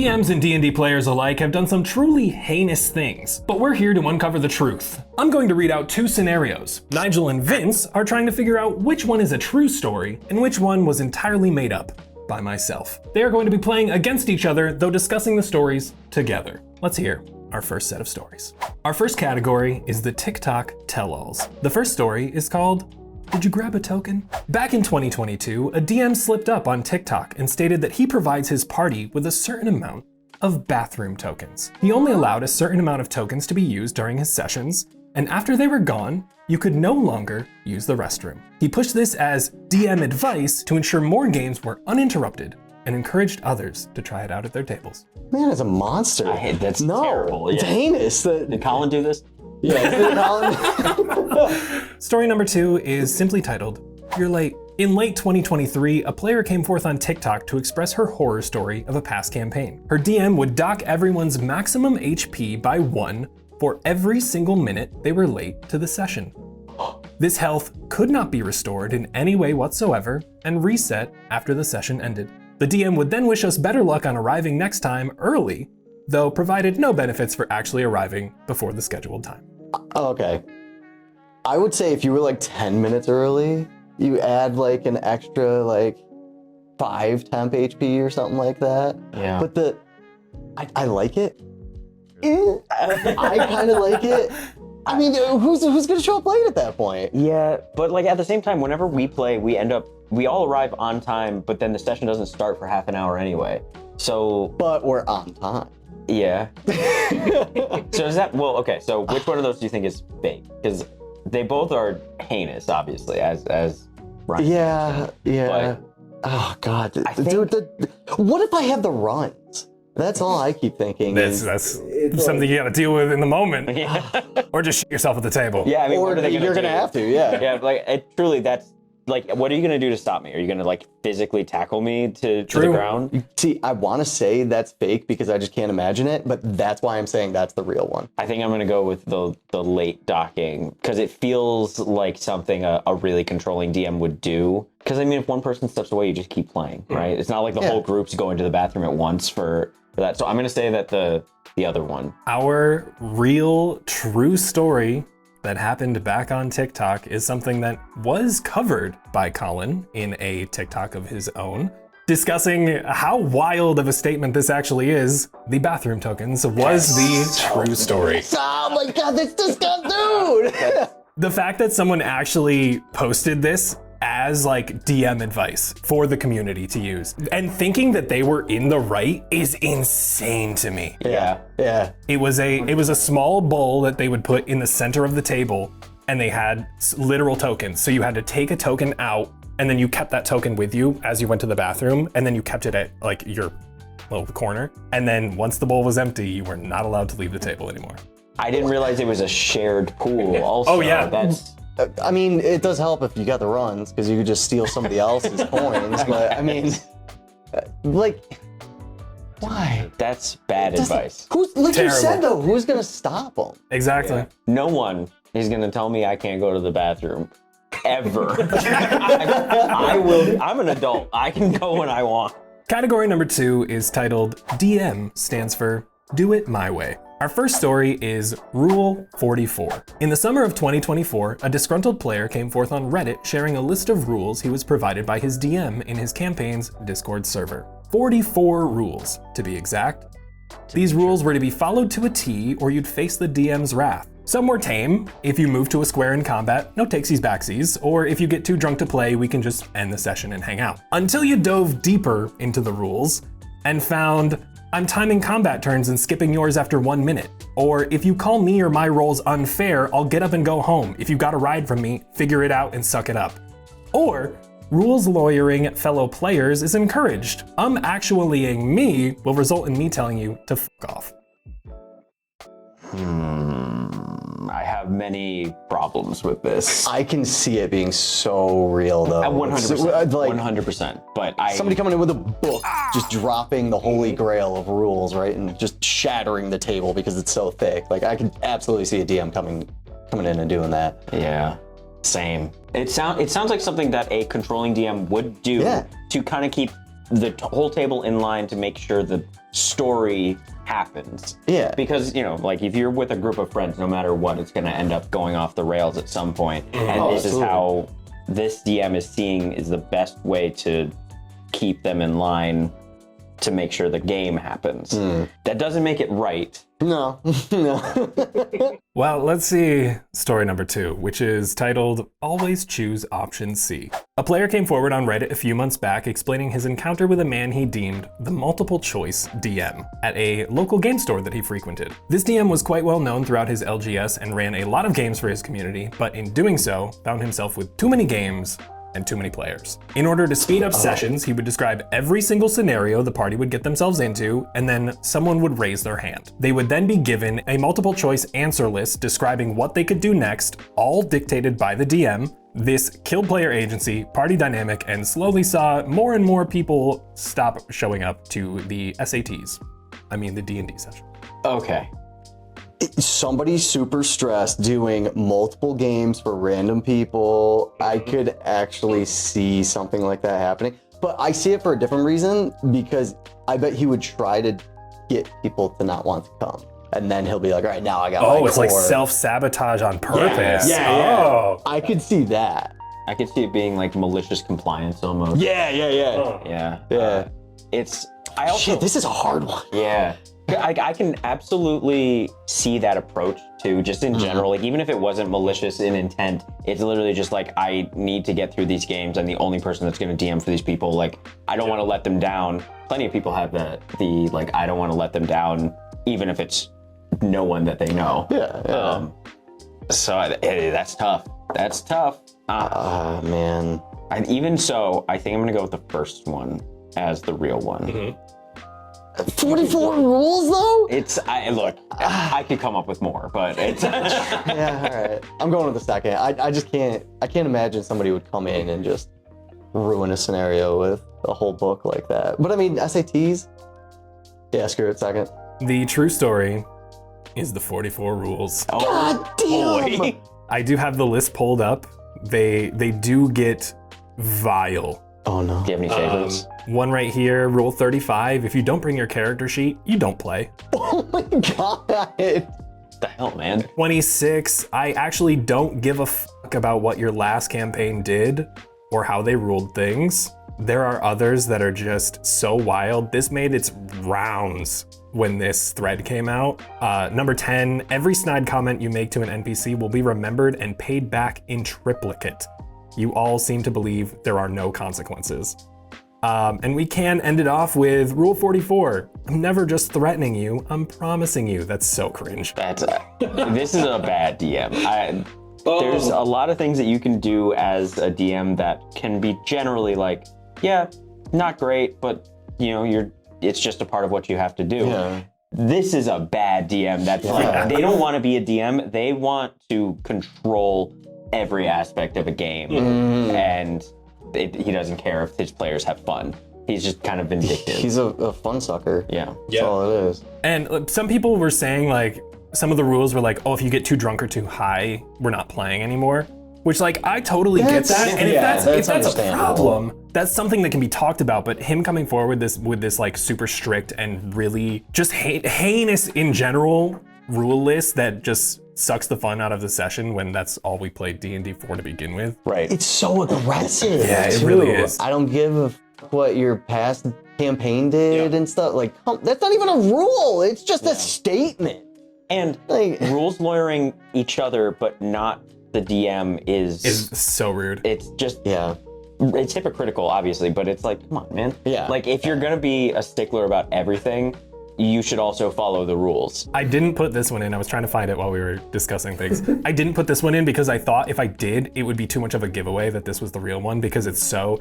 DMs and D&D players alike have done some truly heinous things, but we're here to uncover the truth. I'm going to read out 2 scenarios. Nigel and Vince are trying to figure out which one is a true story and which one was entirely made up by myself. They are going to be playing against each other, though discussing the stories together. Let's hear our first set of stories. Our first category is the TikTok tell-alls. The first story is called, "Did you grab a token?" Back in 2022, a DM slipped up on TikTok and stated that he provides his party with a certain amount of bathroom tokens. He only allowed a certain amount of tokens to be used during his sessions, and after they were gone, you could no longer use the restroom. He pushed this as DM advice to ensure more games were uninterrupted and encouraged others to try it out at their tables. Man, it's a monster. That's terrible. It's heinous. Did Colin do this? Yeah, Colin. Story number 2 is simply titled, "You're Late." In late 2023, a player came forth on TikTok to express her horror story of a past campaign. Her DM would dock everyone's maximum HP by 1 for every single minute they were late to the session. This health could not be restored in any way whatsoever and reset after the session ended. The DM would then wish us better luck on arriving next time early, though provided no benefits for actually arriving before the scheduled time. Okay. I would say if you were like 10 minutes early, you add like an extra like 5 temp HP or something like that. Yeah. But I like it. I kind of like it. I mean, who's gonna show up late at that point? Yeah, but like at the same time, whenever we play, we all arrive on time, but then the session doesn't start for half an hour anyway. So. But we're on time. Yeah. So is that, well, okay, so which one of those do you think is fake? Because they both are heinous, obviously, as Ryan. Yeah. But Oh God, think- what if I have the runs? That's all I keep thinking. That's something you gotta deal with in the moment. Yeah. Or just shit yourself at the table. Yeah, I mean, Or what are they you're do? gonna have to, yeah. Yeah, like, truly, that's, like, what are you gonna do to stop me? Are you gonna, like, physically tackle me to the ground? See, I want to say that's fake because I just can't imagine it, but that's why I'm saying that's the real one. I think I'm gonna go with the late docking, because it feels like something a really controlling DM would do. Because, I mean, if one person steps away, you just keep playing, right? It's not like the whole group's going to the bathroom at once for that. So I'm gonna say that the other one. Our real true story that happened back on TikTok is something that was covered by Colin in a TikTok of his own, discussing how wild of a statement this actually is. The bathroom tokens was the true story. Oh my God, that's disgusting, dude! The fact that someone actually posted this as like DM advice for the community to use and thinking that they were in the right is insane to me. Yeah. It was a small bowl that they would put in the center of the table, and they had literal tokens. So you had to take a token out, and then you kept that token with you as you went to the bathroom, and then you kept it at like your little corner. And then once the bowl was empty, you were not allowed to leave the table anymore. I didn't realize it was a shared pool also. Oh, yeah. That's... I mean, it does help if you got the runs because you could just steal somebody else's coins. But I mean, like, why? That's bad advice. Who's like Terrible. you said though? Who's gonna stop them? Exactly. No one is gonna tell me I can't go to the bathroom. Ever. I will. I'm an adult. I can go when I want. Category number 2 is titled DM stands for Do It My Way. Our first story is Rule 44. In the summer of 2024, a disgruntled player came forth on Reddit sharing a list of rules he was provided by his DM in his campaign's Discord server. 44 rules, to be exact. These rules were to be followed to a T or you'd face the DM's wrath. Some were tame. If you move to a square in combat, no takesies backsies, or if you get too drunk to play, we can just end the session and hang out. Until you dove deeper into the rules and found, I'm timing combat turns and skipping yours after 1 minute. Or if you call me or my rolls unfair, I'll get up and go home. If you got a ride from me, figure it out and suck it up. Or rules lawyering fellow players is encouraged. Actuallying me will result in me telling you to fuck off. I have many problems with this. I can see it being so real though. 100%. Like 100%. But somebody coming in with a book, just dropping the holy grail of rules, right, and just shattering the table because it's so thick. Like I could absolutely see a DM coming in and doing that. Yeah. Same. It sounds like something that a controlling DM would do to kind of keep the whole table in line to make sure the story happens. Yeah. Because, you know, like if you're with a group of friends, no matter what, it's going to end up going off the rails at some point. And this is how this DM is seeing is the best way to keep them in line to make sure the game happens. That doesn't make it right. No. No. Well, let's see story number 2, which is titled Always Choose Option C. A player came forward on Reddit a few months back explaining his encounter with a man he deemed the multiple choice DM at a local game store that he frequented. This DM was quite well known throughout his LGS and ran a lot of games for his community, but in doing so, found himself with too many games and too many players. In order to speed up sessions, he would describe every single scenario the party would get themselves into, and then someone would raise their hand. They would then be given a multiple choice answer list describing what they could do next, all dictated by the DM. This killed player agency, party dynamic, and slowly saw more and more people stop showing up to the SATs. I mean the D&D session. Okay. Somebody's super stressed doing multiple games for random people. I could actually see something like that happening, but I see it for a different reason, because I bet he would try to get people to not want to come. And then he'll be like, all right, now I got my it's like core. self-sabotage on purpose. Yeah. Oh. I could see that. I could see it being like malicious compliance almost. Yeah. Yeah. I also, Shit, this is a hard one. yeah. I can absolutely see that approach too, just in general. Like, even if it wasn't malicious in intent, it's literally just like, I need to get through these games. I'm the only person that's going to DM for these people. Like, I don't want to let them down. Plenty of people have like, I don't want to let them down, even if it's no one that they know. Yeah. That's tough. That's tough. Man. Even so, I think I'm going to go with the first one as the real one. 44 rules though? I could come up with more, but it's Yeah, all right. I'm going with the second. I just can't imagine somebody would come in and just ruin a scenario with a whole book like that. But I mean, SATs? Yeah, screw it, second. The true story is the 44 rules. God damn! I do have the list pulled up. They do get vile. Oh no. Do you have any favorites? One right here, rule 35, if you don't bring your character sheet, you don't play. Oh my god! What the hell, man? 26, I actually don't give a fuck about what your last campaign did or how they ruled things. There are others that are just so wild. This made its rounds when this thread came out. Number 10, every snide comment you make to an NPC will be remembered and paid back in triplicate. You all seem to believe there are no consequences. And we can end it off with rule 44. I'm never just threatening you, I'm promising you. That's so cringe. This is a bad DM. There's a lot of things that you can do as a DM that can be generally like, yeah, not great, but you know, it's just a part of what you have to do. Yeah. This is a bad DM. That's like, they don't want to be a DM. They want to control every aspect of a game, and he doesn't care if his players have fun. He's just kind of vindictive. He's a fun sucker. Yeah. That's all it is. And some people were saying like, some of the rules were like, oh, if you get too drunk or too high, we're not playing anymore. Which like, I totally get that. And if that's a problem, that's something that can be talked about. But him coming forward with this like super strict and really just heinous in general rule list that just sucks the fun out of the session when that's all we played D&D for to begin with. Right. It's so aggressive. Yeah, it too. really is. I don't give a what your past campaign did and stuff. Like, that's not even a rule. It's just a statement. And like, rules lawyering each other, but not the DM is so rude. It's just it's hypocritical, obviously, but it's like, come on, man. Yeah. Like, if you're gonna be a stickler about everything, you should also follow the rules. I didn't put this one in. I was trying to find it while we were discussing things. I didn't put this one in because I thought if I did, it would be too much of a giveaway that this was the real one because it's so...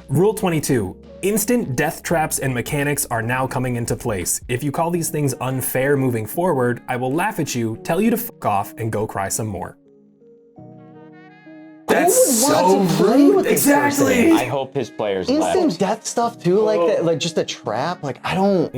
Rule 22, instant death traps and mechanics are now coming into place. If you call these things unfair moving forward, I will laugh at you, tell you to fuck off, and go cry some more. That's so rude. Exactly. I hope his players instant left. death stuff too, like that, like just a trap. Like I don't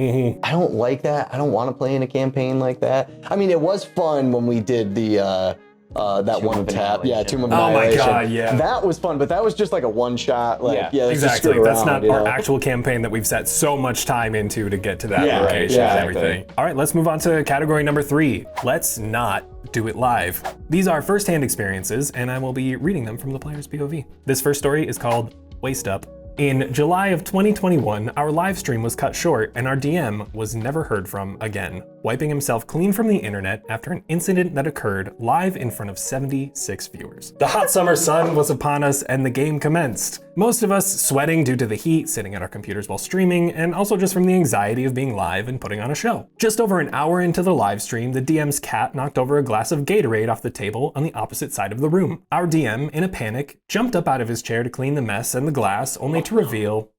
like that. I don't want to play in a campaign like that. I mean, it was fun when we did the that one tap. Yeah, Tomb of Oh my Annihilation. God, yeah. That was fun, but that was just like a one shot. Like, Yeah. yeah, let's just Exactly. screw That's around, not you our know? actual campaign that we've set so much time into to get to that Yeah, location right, and everything. All right, let's move on to category number 3. Let's not do it live. These are first-hand experiences, and I will be reading them from the player's POV. This first story is called Waist Up. In July of 2021, our live stream was cut short and our DM was never heard from again, wiping himself clean from the internet after an incident that occurred live in front of 76 viewers. The hot summer sun was upon us and the game commenced. Most of us sweating due to the heat, sitting at our computers while streaming, and also just from the anxiety of being live and putting on a show. Just over an hour into the live stream, the DM's cat knocked over a glass of Gatorade off the table on the opposite side of the room. Our DM, in a panic, jumped up out of his chair to clean the mess and the glass, only to reveal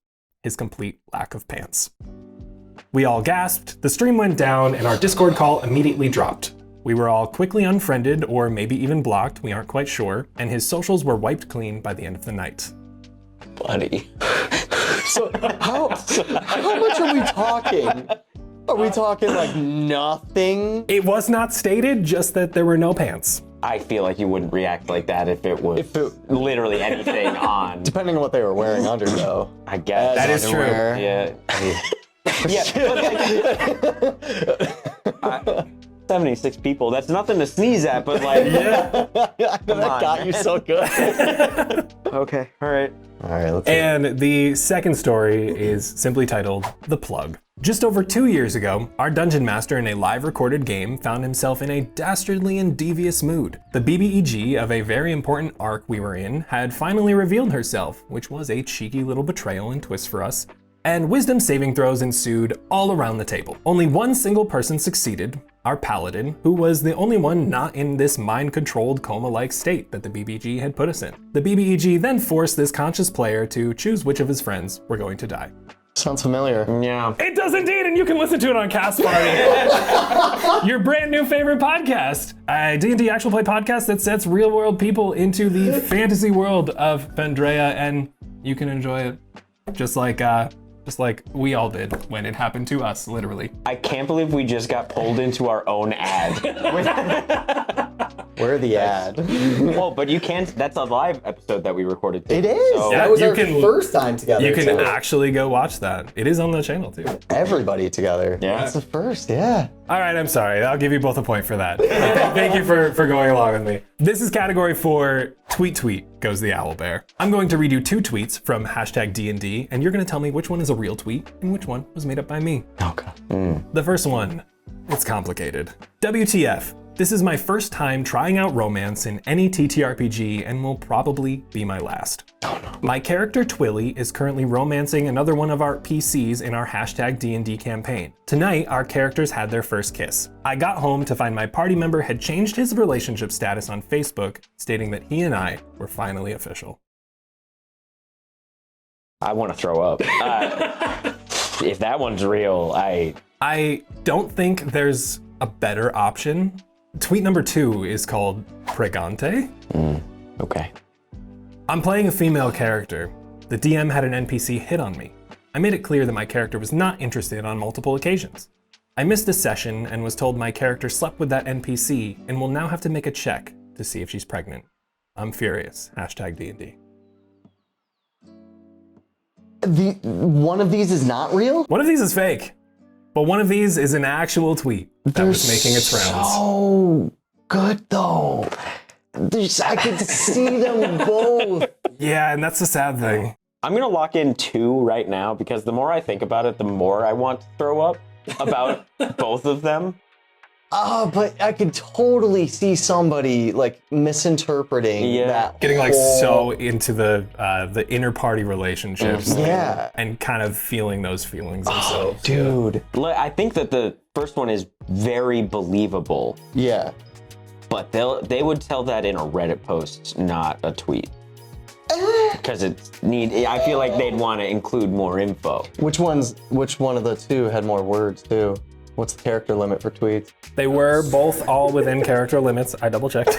his complete lack of pants. We all gasped, the stream went down, and our Discord call immediately dropped. We were all quickly unfriended, or maybe even blocked, we aren't quite sure, and his socials were wiped clean by the end of the night. Buddy. So how much are we talking? Are we talking like nothing? It was not stated, just that there were no pants. I feel like you wouldn't react like that if it was literally anything on. Depending on what they were wearing under, though. I guess. That is true. Yeah. Yeah, but 76 people, that's nothing to sneeze at, but like, That got you so good. okay, all right. All right, let's see. And the second story is simply titled The Plug. Just over 2 years ago, our dungeon master in a live recorded game found himself in a dastardly and devious mood. The BBEG of a very important arc we were in had finally revealed herself, which was a cheeky little betrayal and twist for us, and wisdom saving throws ensued all around the table. Only one single person succeeded, our paladin, who was the only one not in this mind-controlled coma-like state that the BBEG had put us in. The BBEG then forced this conscious player to choose which of his friends were going to die. Sounds familiar. Yeah. It does indeed, and you can listen to it on Cast Party, your brand new favorite podcast, a D&D actual play podcast that sets real-world people into the fantasy world of Vendrea, and you can enjoy it just like we all did when it happened to us, literally. I can't believe we just got pulled into our own ad. Where the ad? Well, but you can't, that's a live episode that we recorded too. It is. So, Yeah, that was you our can- first time together. You can too. actually go watch that. It is on the channel too. Everybody together. Yeah. That's the first, yeah. All right, I'm sorry. I'll give you both a point for that. Thank you for going along with me. This is category 4, tweet goes the owlbear. I'm going to read you 2 tweets from #DND, and you're going to tell me which one is a real tweet and which one was made up by me. Oh, God. The first one, it's complicated. WTF. This is my first time trying out romance in any TTRPG and will probably be my last. Oh no. My character Twilly is currently romancing another one of our PCs in our #DND campaign. Tonight, our characters had their first kiss. I got home to find my party member had changed his relationship status on Facebook, stating that he and I were finally official. I want to throw up. If that one's real, I don't think there's a better option. Tweet number 2 is called Pregante. Okay. I'm playing a female character. The DM had an NPC hit on me. I made it clear that my character was not interested on multiple occasions. I missed a session and was told my character slept with that NPC and will now have to make a check to see if she's pregnant. I'm furious. #DND. One of these is not real? One of these is fake, but one of these is an actual tweet that was making its rounds. So good though. I could see them both. Yeah, and that's the sad thing. I'm going to lock in 2 right now because the more I think about it, the more I want to throw up about both of them. But I could totally see somebody like misinterpreting that. Getting like whole- so into the inner party relationships. Yeah. And kind of feeling those feelings themselves. Dude. I think that the first one is very believable, Yeah. but they would tell that in a Reddit post, not a tweet. Because I feel like they'd want to include more info. Which one of the 2 had more words too? What's the character limit for tweets? They were both all within character limits. I double checked.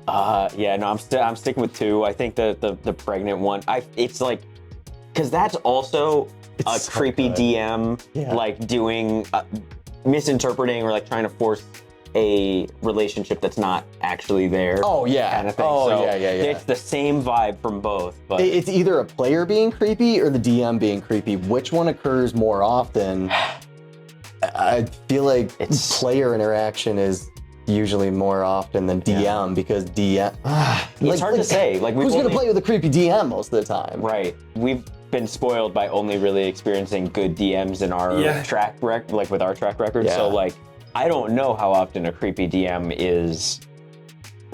Yeah, no, I'm sticking with 2. I think the pregnant one, it's like, because that's also a so creepy good. DM, Yeah. like doing, misinterpreting or like trying to force a relationship that's not actually there. Oh yeah. Kind of thing. Oh So yeah. It's the same vibe from both, but It's either a player being creepy or the DM being creepy. Which one occurs more often? I feel like player interaction is usually more often than DM because DM. it's hard to say. Like, who's gonna play with a creepy DM most of the time? Right. We've been spoiled by only really experiencing good DMs in our track record, like with our track record. Yeah. So like, I don't know how often a creepy DM is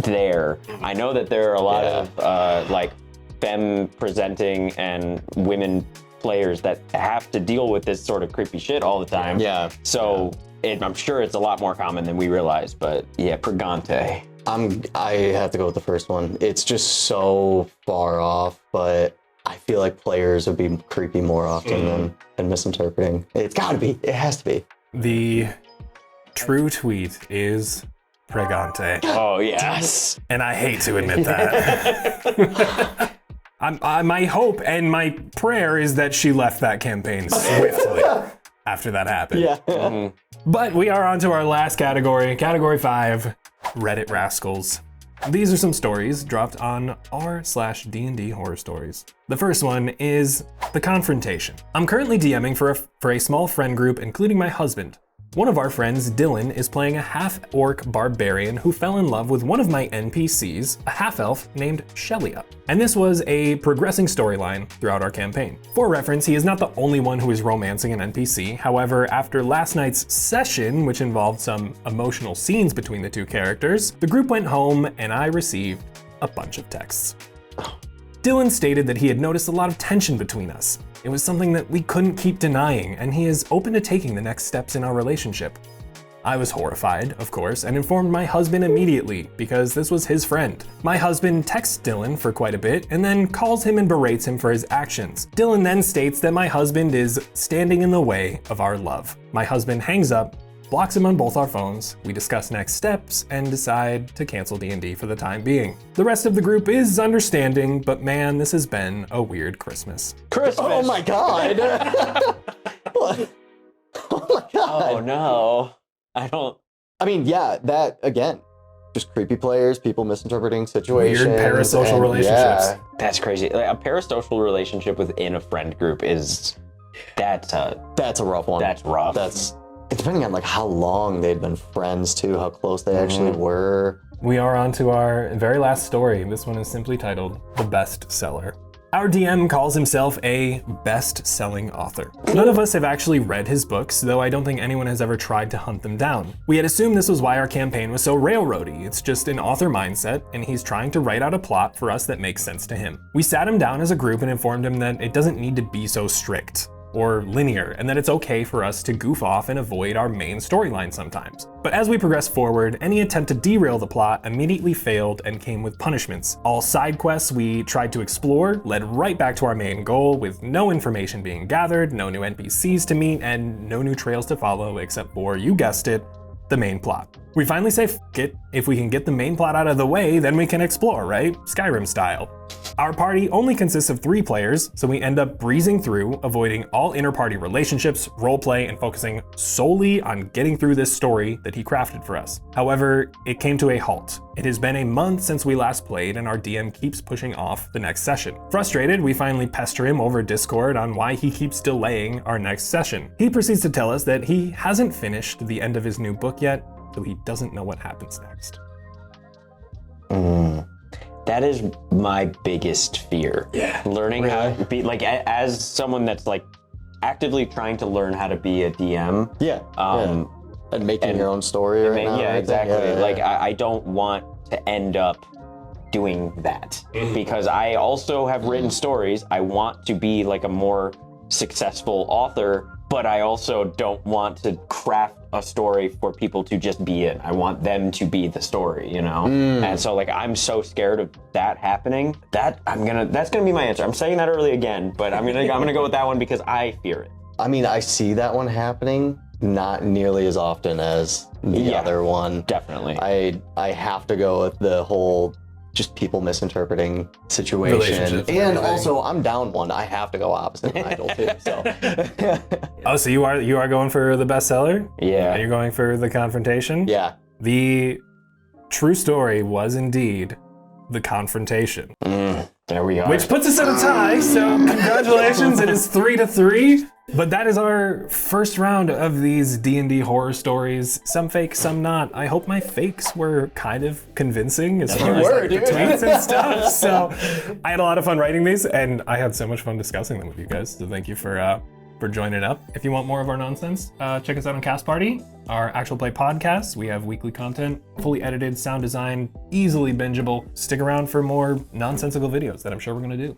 there. I know that there are a lot of like femme presenting and women players that have to deal with this sort of creepy shit all the time. Yeah. So I'm sure it's a lot more common than we realize, but yeah, Pregante. I have to go with the first one. It's just so far off, but I feel like players would be creepy more often than misinterpreting. It's gotta be. It has to be. The true tweet is Pregante. Oh, yes. And I hate to admit that. My hope and my prayer is that she left that campaign swiftly after that happened. Yeah. But we are on to our last category, category 5, Reddit Rascals. These are some stories dropped on r/D&D horror stories. The first one is The Confrontation. I'm currently DMing for a small friend group, including my husband. One of our friends, Dylan, is playing a half-orc barbarian who fell in love with one of my NPCs, a half-elf named Shelia. And this was a progressing storyline throughout our campaign. For reference, he is not the only one who is romancing an NPC. However, after last night's session, which involved some emotional scenes between the two characters, the group went home and I received a bunch of texts. Dylan stated that he had noticed a lot of tension between us. It was something that we couldn't keep denying, and he is open to taking the next steps in our relationship. I was horrified, of course, and informed my husband immediately, because this was his friend. My husband texts Dylan for quite a bit, and then calls him and berates him for his actions. Dylan then states that my husband is standing in the way of our love. My husband hangs up, blocks him on both our phones, we discuss next steps, and decide to cancel D&D for the time being. The rest of the group is understanding, but man, this has been a weird Christmas. Oh my god! What? Oh my god! Oh no. I mean, yeah, that, again, just creepy players, people misinterpreting situations. Weird parasocial relationships. Yeah. That's crazy. Like, a parasocial relationship within a friend group that's a rough one. That's rough. That's, depending on like how long they'd been friends too, how close they actually were. We are on to our very last story. This one is simply titled The Best Seller. Our DM calls himself a best-selling author. None of us have actually read his books, though I don't think anyone has ever tried to hunt them down. We had assumed this was why our campaign was so railroady. It's just an author mindset, and he's trying to write out a plot for us that makes sense to him. We sat him down as a group and informed him that it doesn't need to be so strict or linear, and that it's okay for us to goof off and avoid our main storyline sometimes. But as we progressed forward, any attempt to derail the plot immediately failed and came with punishments. All side quests we tried to explore led right back to our main goal, with no information being gathered, no new NPCs to meet, and no new trails to follow except for, you guessed it, the main plot. We finally say, f it, if we can get the main plot out of the way, then we can explore, right? Skyrim style. Our party only consists of 3 players, so we end up breezing through, avoiding all inter-party relationships, roleplay, and focusing solely on getting through this story that he crafted for us. However, it came to a halt. It has been a month since we last played, and our DM keeps pushing off the next session. Frustrated, we finally pester him over Discord on why he keeps delaying our next session. He proceeds to tell us that he hasn't finished the end of his new book yet, so he doesn't know what happens next. That is my biggest fear. Yeah. Learning how to be, like, as someone that's like actively trying to learn how to be a DM. Yeah. And making your own story right now. Yeah, right? exactly. Yeah. Like, I don't want to end up doing that because I also have written stories. I want to be like a more successful author, but I also don't want to craft a story for people to just be in. I want them to be the story, you know? And so like, I'm so scared of that happening that that's gonna be my answer. I'm saying that early again, but I'm gonna go with that one because I fear it. I mean, I see that one happening, not nearly as often as the other one. Definitely. I have to go with the whole just people misinterpreting situation. And also, I'm down one. I have to go opposite Nigel too. So. Oh, so you are going for the bestseller? Yeah. You're going for the confrontation? Yeah. The true story was indeed the confrontation. There we are. Which puts us at a tie, so congratulations, it is 3-3. But that is our first round of these D&D horror stories. Some fake, some not. I hope my fakes were kind of convincing as far as like, the tweets and stuff. So I had a lot of fun writing these, and I had so much fun discussing them with you guys. So thank you for joining up. If you want more of our nonsense, check us out on Cast Party, our actual play podcast. We have weekly content, fully edited, sound design, easily bingeable. Stick around for more nonsensical videos that I'm sure we're gonna do.